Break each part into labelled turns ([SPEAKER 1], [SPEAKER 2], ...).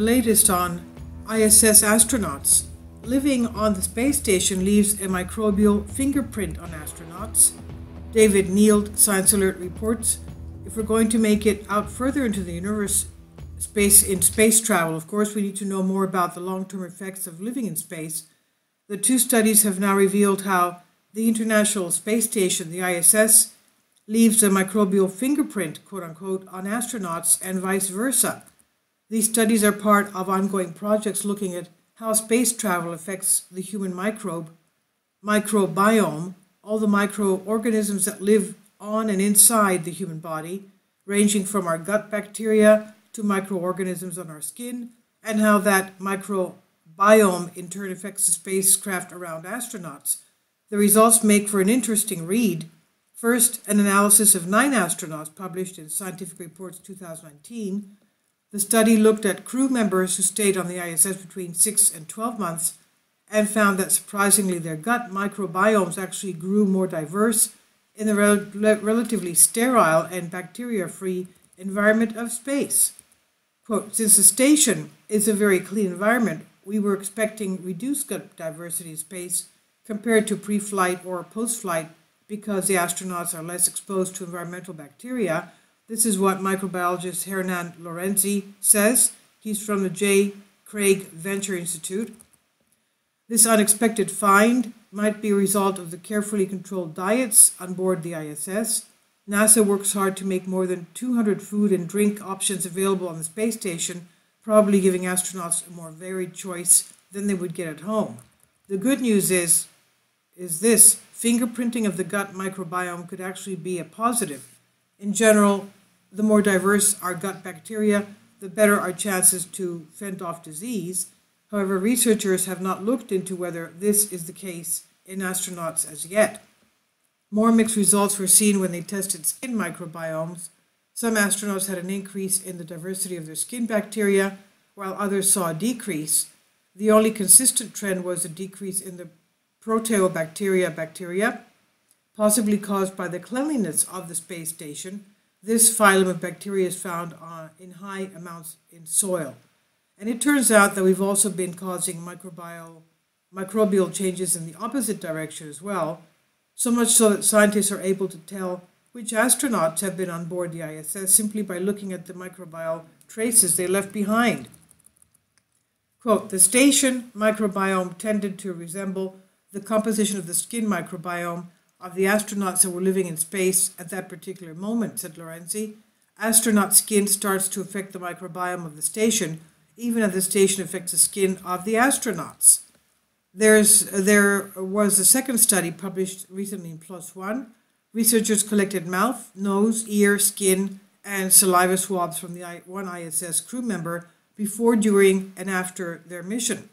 [SPEAKER 1] latest on ISS astronauts. Living on the space station leaves a microbial fingerprint on astronauts. David Neild, Science Alert reports, if we're going to make it out further into the universe, space travel, of course, we need to know more about the long-term effects of living in space. The two studies have now revealed how the International Space Station, the ISS, leaves a microbial fingerprint, quote-unquote, on astronauts and vice versa. These studies are part of ongoing projects looking at how space travel affects the human microbiome, all the microorganisms that live on and inside the human body, ranging from our gut bacteria to microorganisms on our skin, and how that microbiome in turn affects the spacecraft around astronauts. The results make for an interesting read. First, an analysis of 9 astronauts published in Scientific Reports 2019. The study looked at crew members who stayed on the ISS between 6 and 12 months and found that surprisingly their gut microbiomes actually grew more diverse in the relatively sterile and bacteria-free environment of space. Quote, since the station is a very clean environment, we were expecting reduced gut diversity in space compared to pre-flight or post-flight because the astronauts are less exposed to environmental bacteria. This is what microbiologist Hernan Lorenzi says. He's from the J. Craig Venture Institute. This unexpected find might be a result of the carefully controlled diets on board the ISS. NASA works hard to make more than 200 food and drink options available on the space station, probably giving astronauts a more varied choice than they would get at home. The good news is this: fingerprinting of the gut microbiome could actually be a positive. In general, the more diverse our gut bacteria, the better our chances to fend off disease. However, researchers have not looked into whether this is the case in astronauts as yet. More mixed results were seen when they tested skin microbiomes. Some astronauts had an increase in the diversity of their skin bacteria, while others saw a decrease. The only consistent trend was a decrease in the proteobacteria bacteria, possibly caused by the cleanliness of the space station. This phylum of bacteria is found in high amounts in soil. And it turns out that we've also been causing microbial changes in the opposite direction as well, so much so that scientists are able to tell which astronauts have been on board the ISS simply by looking at the microbial traces they left behind. Quote, the station microbiome tended to resemble the composition of the skin microbiome of the astronauts that were living in space at that particular moment, said Lorenzi. Astronaut skin starts to affect the microbiome of the station, even as the station affects the skin of the astronauts. There was a second study published recently in PLOS ONE. Researchers collected mouth, nose, ear, skin, and saliva swabs from the one ISS crew member before, during, and after their mission.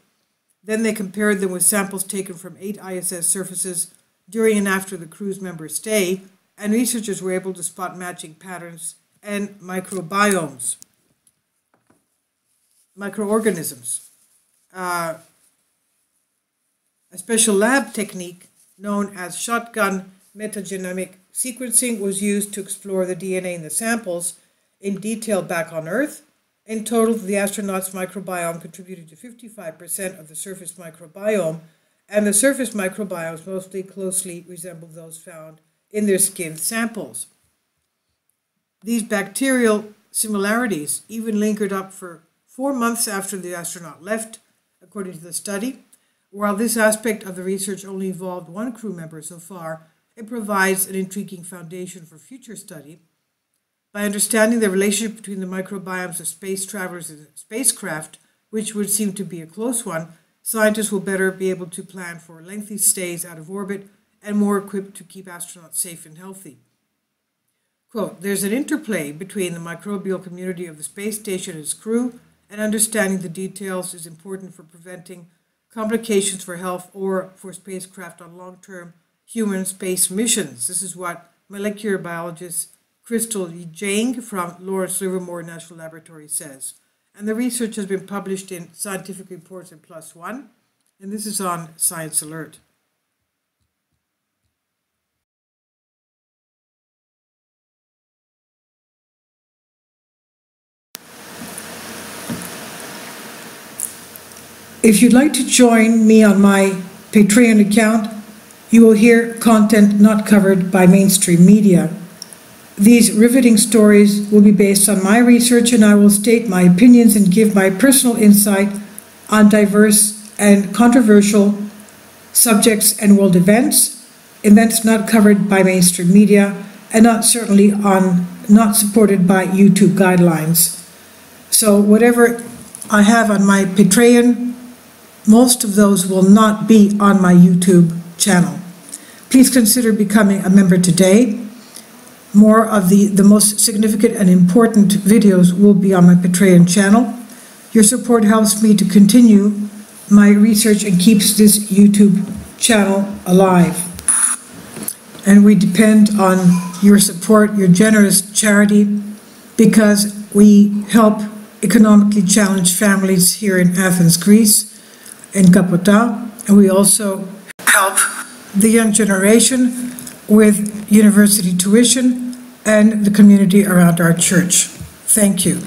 [SPEAKER 1] Then they compared them with samples taken from 8 ISS surfaces during and after the crew's member's stay, and researchers were able to spot matching patterns and microbiomes, microorganisms. A special lab technique known as shotgun metagenomic sequencing was used to explore the DNA in the samples in detail back on Earth. In total, the astronauts' microbiome contributed to 55% of the surface microbiome, and the surface microbiomes mostly closely resembled those found in their skin samples. These bacterial similarities even lingered up for 4 months after the astronaut left, according to the study. While this aspect of the research only involved one crew member so far, it provides an intriguing foundation for future study. By understanding the relationship between the microbiomes of space travelers and spacecraft, which would seem to be a close one, scientists will better be able to plan for lengthy stays out of orbit and more equipped to keep astronauts safe and healthy. Quote, there's an interplay between the microbial community of the space station and its crew, and understanding the details is important for preventing complications for health or for spacecraft on long-term human space missions. This is what molecular biologist Crystal Jang from Lawrence Livermore National Laboratory says. And the research has been published in Scientific Reports in PLOS ONE, and this is on Science Alert. If you'd like to join me on my Patreon account, you will hear content not covered by mainstream media. These riveting stories will be based on my research, and I will state my opinions and give my personal insight on diverse and controversial subjects and world events not covered by mainstream media, and not supported by YouTube guidelines. So whatever I have on my Patreon, most of those will not be on my YouTube channel. Please consider becoming a member today. More of the most significant and important videos will be on my Patreon channel. Your support helps me to continue my research and keeps this YouTube channel alive. And we depend on your support, your generous charity, because we help economically challenged families here in Athens, Greece, in Kapota, and we also help the young generation with university tuition and the community around our church. Thank you.